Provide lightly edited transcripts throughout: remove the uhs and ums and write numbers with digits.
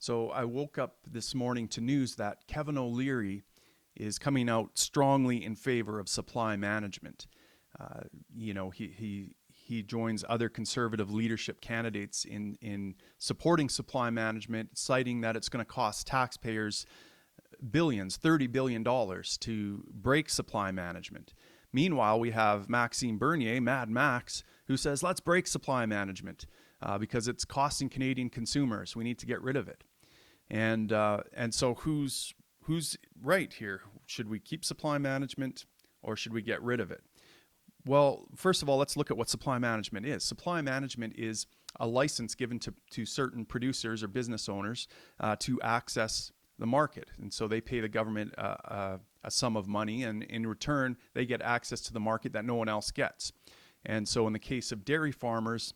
So I woke up this morning to news that Kevin O'Leary is coming out strongly in favor of supply management. He joins other conservative leadership candidates in supporting supply management, citing that it's going to cost taxpayers billions, $30 billion to break supply management. Meanwhile, we have Maxime Bernier, Mad Max, who says, let's break supply management because it's costing Canadian consumers. We need to get rid of it. And so who's right here? Should we keep supply management or should we get rid of it? Well, first of all, let's look at what supply management is. Supply management is a license given to certain producers or business owners to access the market. And so they pay the government a sum of money, and in return, they get access to the market that no one else gets. And so in the case of dairy farmers,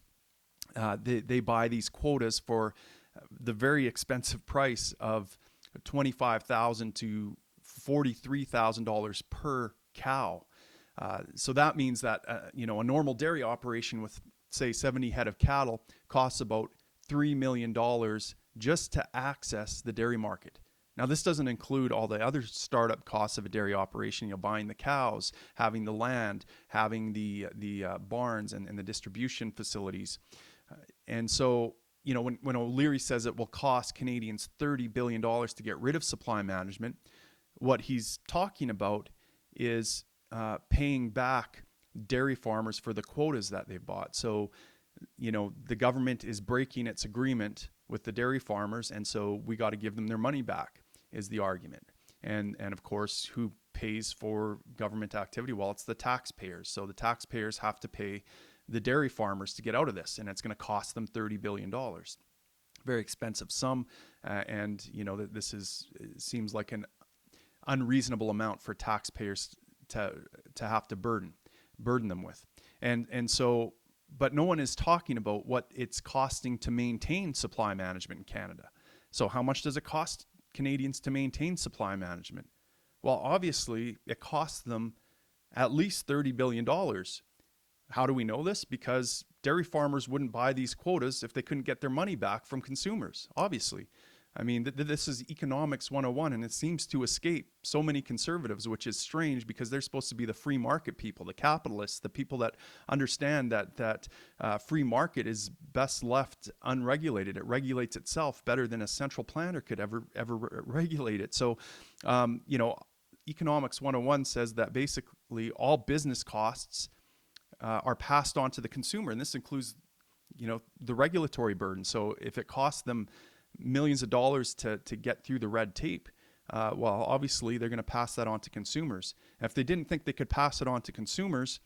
they buy these quotas for the very expensive price of $25,000 to $43,000 per cow. So that means that a normal dairy operation with, say, 70 head of cattle costs about $3 million just to access the dairy market. Now, this doesn't include all the other startup costs of a dairy operation, buying the cows, having the land, having the barns and the distribution facilities. And so, when O'Leary says it will cost Canadians $30 billion to get rid of supply management, what he's talking about is paying back dairy farmers for the quotas that they've bought. So, the government is breaking its agreement with the dairy farmers, and so we got to give them their money back, is the argument. And of course, who pays for government activity? Well, it's the taxpayers. So the taxpayers have to pay the dairy farmers to get out of this, and it's going to cost them $30 billion. Very expensive sum, and this seems like an unreasonable amount for taxpayers to have to burden them with. And so, but no one is talking about what it's costing to maintain supply management in Canada. So how much does it cost Canadians to maintain supply management? Well, obviously, it costs them at least $30 billion. How do we know this? Because dairy farmers wouldn't buy these quotas if they couldn't get their money back from consumers, obviously. I mean, this is economics 101, and it seems to escape so many conservatives, which is strange because they're supposed to be the free market people, the capitalists, the people that understand that free market is best left unregulated. It regulates itself better than a central planner could ever regulate it. So, economics 101 says that basically all business costs are passed on to the consumer, and this includes, the regulatory burden. So if it costs them millions of dollars to get through the red tape, well, obviously they're going to pass that on to consumers. And if they didn't think they could pass it on to consumers,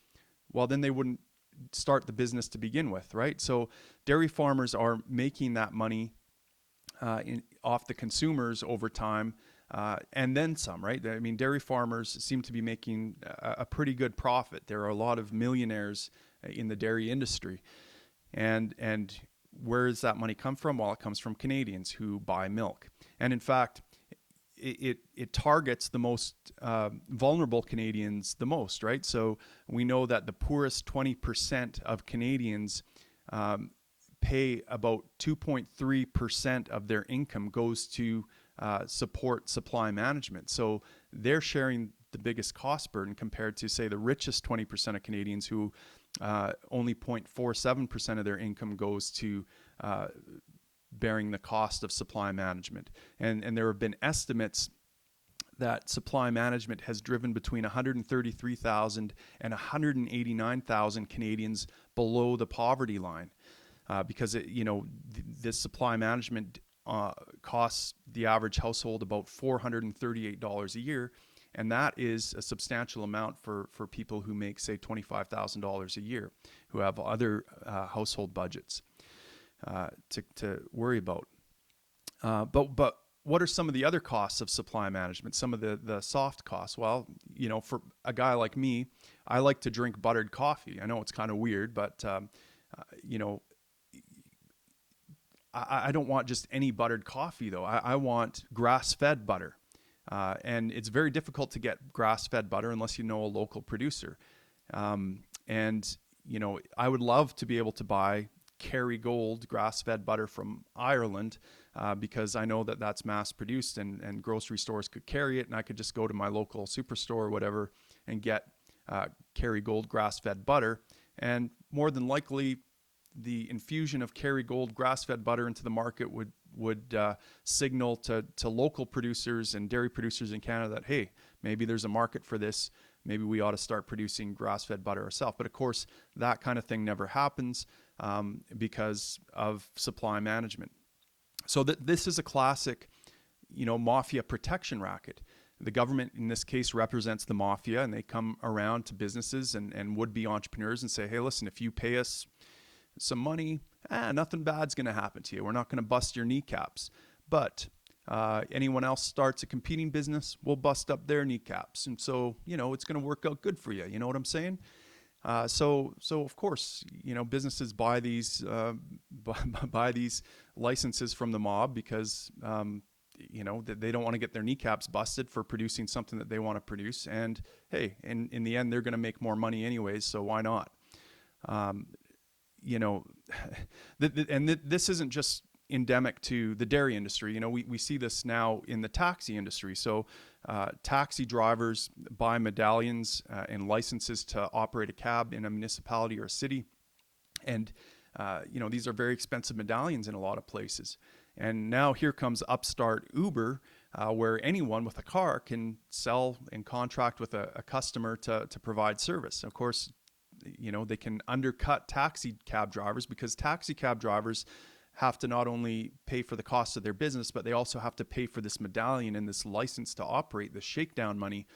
well, then they wouldn't start the business to begin with, right? So dairy farmers are making that money off the consumers over time, and then some, right? I mean, dairy farmers seem to be making a pretty good profit. There are a lot of millionaires in the dairy industry, and where does that money come from? Well, it comes from Canadians who buy milk. And in fact, it targets the most vulnerable Canadians the most, right? So we know that the poorest 20% of Canadians pay about 2.3% of their income goes to support supply management. So they're sharing the biggest cost burden compared to, say, the richest 20% of Canadians who only 0.47% of their income goes to bearing the cost of supply management. And there have been estimates that supply management has driven between 133,000 and 189,000 Canadians below the poverty line, because this supply management costs the average household about $438 a year. And that is a substantial amount for people who make, say, $25,000 a year, who have other household budgets to worry about. But what are some of the other costs of supply management, some of the soft costs? Well, for a guy like me, I like to drink buttered coffee. I know it's kind of weird, but, I don't want just any buttered coffee, though. I want grass-fed butter. And it's very difficult to get grass-fed butter unless you know a local producer. I would love to be able to buy Kerrygold grass-fed butter from Ireland because I know that that's mass-produced and grocery stores could carry it, and I could just go to my local superstore or whatever and get Kerrygold grass-fed butter. And more than likely, the infusion of Kerrygold grass-fed butter into the market would signal to local producers and dairy producers in Canada that, hey, maybe there's a market for this. Maybe we ought to start producing grass-fed butter ourselves. But of course, that kind of thing never happens because of supply management. So this is a classic, mafia protection racket. The government, in this case, represents the mafia, and they come around to businesses and would-be entrepreneurs and say, hey, listen, if you pay us some money, nothing bad's going to happen to you. We're not going to bust your kneecaps. But anyone else starts a competing business, we'll bust up their kneecaps. And so, it's going to work out good for you. You know what I'm saying? So of course, businesses buy these licenses from the mob because, they don't want to get their kneecaps busted for producing something that they want to produce. And hey, in the end, they're going to make more money anyways. So why not? This isn't just endemic to the dairy industry. We see this now in the taxi industry. So taxi drivers buy medallions and licenses to operate a cab in a municipality or a city. And, these are very expensive medallions in a lot of places. And now here comes upstart Uber, where anyone with a car can sell and contract with a customer to provide service. Of course, they can undercut taxi cab drivers because taxi cab drivers have to not only pay for the cost of their business, but they also have to pay for this medallion and this license to operate, the shakedown money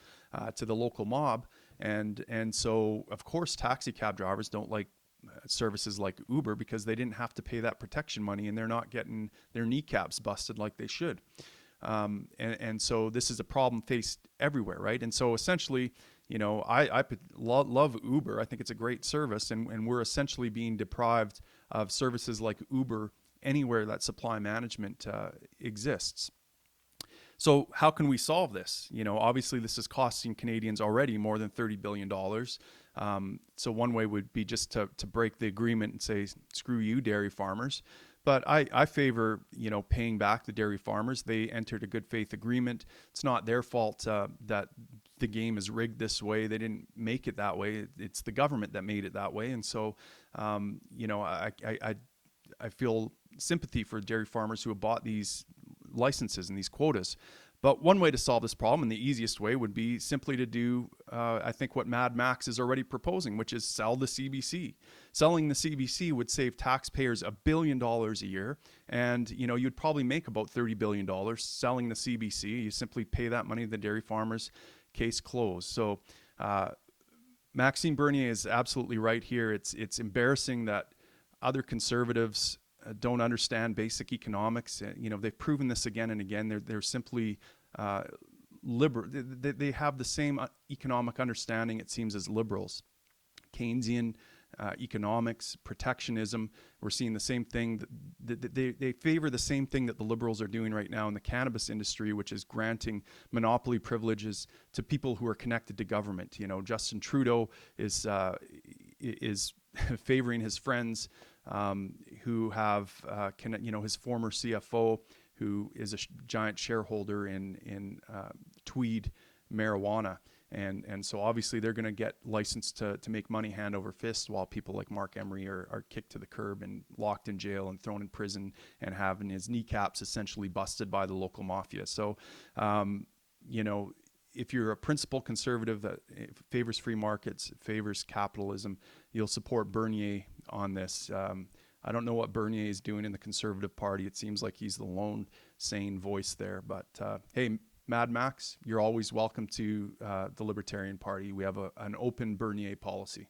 to the local mob. And so, of course, taxi cab drivers don't like services like Uber because they didn't have to pay that protection money, and they're not getting their kneecaps busted like they should. And so this is a problem faced everywhere, right? And so essentially, I love Uber. I think it's a great service, and we're essentially being deprived of services like Uber anywhere that supply management exists. So how can we solve this? Obviously this is costing Canadians already more than $30 billion. So one way would be just to break the agreement and say, screw you, dairy farmers. But I favor, paying back the dairy farmers. They entered a good faith agreement. It's not their fault that the game is rigged this way. They didn't make it that way. It's the government that made it that way. And so, I feel sympathy for dairy farmers who have bought these licenses and these quotas. But one way to solve this problem, and the easiest way, would be simply to do, I think, what Mad Max is already proposing, which is sell the CBC. Selling the CBC would save taxpayers $1 billion a year, and you'd probably make about $30 billion selling the CBC. You simply pay that money to the dairy farmers, case closed. So Maxime Bernier is absolutely right here. It's embarrassing that other conservatives don't understand basic economics. They've proven this again and again. They're simply liberal. They have the same economic understanding, it seems, as liberals. Keynesian economics, protectionism. We're seeing the same thing. They favor the same thing that the liberals are doing right now in the cannabis industry, which is granting monopoly privileges to people who are connected to government. Justin Trudeau is favoring his friends who have, his former CFO, who is a giant shareholder in Tweed marijuana. And so obviously they're going to get licensed to make money hand over fist, while people like Mark Emery are kicked to the curb and locked in jail and thrown in prison and having his kneecaps essentially busted by the local mafia. So, if you're a principled conservative that favors free markets, favors capitalism, you'll support Bernier on this. I don't know what Bernier is doing in the Conservative Party. It seems like he's the lone sane voice there. But hey, Mad Max, you're always welcome to the Libertarian Party. We have an open Bernier policy.